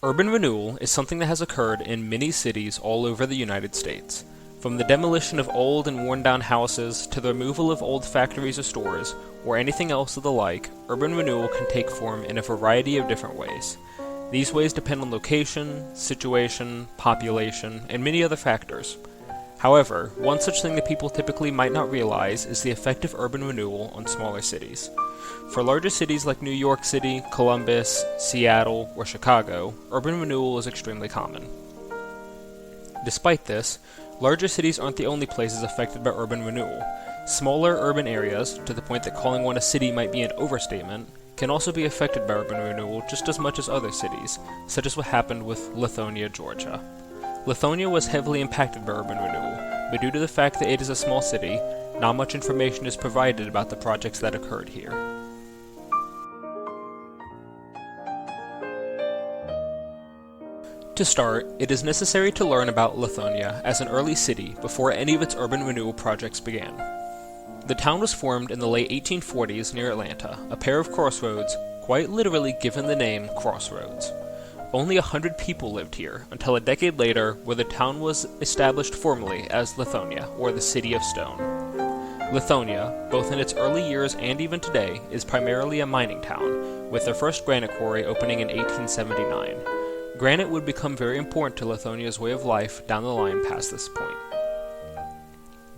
Urban renewal is something that has occurred in many cities all over the United States. From the demolition of old and worn down houses to the removal of old factories or stores, or anything else of the like, urban renewal can take form in a variety of different ways. These ways depend on location, situation, population, and many other factors. However, one such thing that people typically might not realize is the effect of urban renewal on smaller cities. For larger cities like New York City, Columbus, Seattle, or Chicago, urban renewal is extremely common. Despite this, larger cities aren't the only places affected by urban renewal. Smaller urban areas, to the point that calling one a city might be an overstatement, can also be affected by urban renewal just as much as other cities, such as what happened with Lithonia, Georgia. Lithonia was heavily impacted by urban renewal, but due to the fact that it is a small city, not much information is provided about the projects that occurred here. To start, it is necessary to learn about Lithonia as an early city before any of its urban renewal projects began. The town was formed in the late 1840s near Atlanta, a pair of crossroads, quite literally given the name Crossroads. Only 100 people lived here, until a decade later, where the town was established formally as Lithonia, or the City of Stone. Lithonia, both in its early years and even today, is primarily a mining town, with their first granite quarry opening in 1879. Granite would become very important to Lithonia's way of life down the line past this point.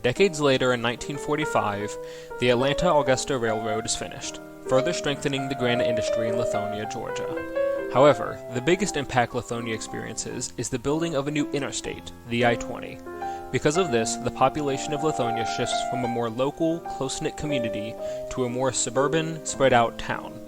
Decades later, in 1945, the Atlanta-Augusta Railroad is finished, further strengthening the granite industry in Lithonia, Georgia. However, the biggest impact Lithonia experiences is the building of a new interstate, the I-20. Because of this, the population of Lithonia shifts from a more local, close-knit community to a more suburban, spread-out town.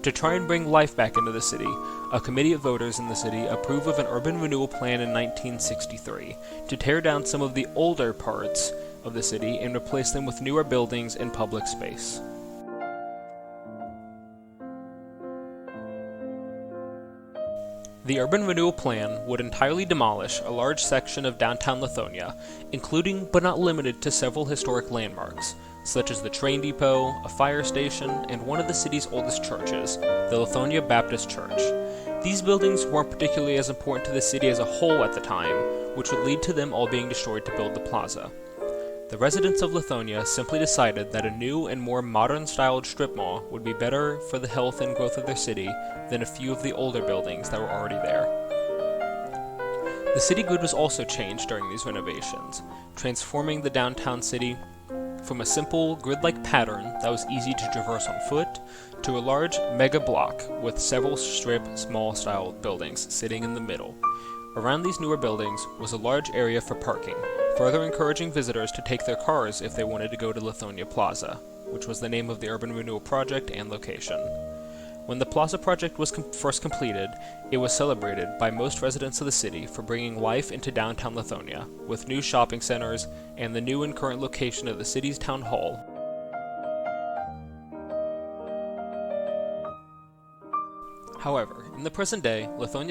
To try and bring life back into the city, a committee of voters in the city approved of an urban renewal plan in 1963 to tear down some of the older parts of the city and replace them with newer buildings and public space. The urban renewal plan would entirely demolish a large section of downtown Lithonia, including but not limited to several historic landmarks, such as the train depot, a fire station, and one of the city's oldest churches, the Lithonia Baptist Church. These buildings weren't particularly as important to the city as a whole at the time, which would lead to them all being destroyed to build the plaza. The residents of Lithonia simply decided that a new and more modern-styled strip mall would be better for the health and growth of their city than a few of the older buildings that were already there. The city grid was also changed during these renovations, transforming the downtown city from a simple grid-like pattern that was easy to traverse on foot to a large mega block with several strip small-style buildings sitting in the middle. Around these newer buildings was a large area for parking, further encouraging visitors to take their cars if they wanted to go to Lithonia Plaza, which was the name of the urban renewal project and location. When the Plaza project was first completed, it was celebrated by most residents of the city for bringing life into downtown Lithonia, with new shopping centers and the new and current location of the city's town hall. However, in the present day, Lithonia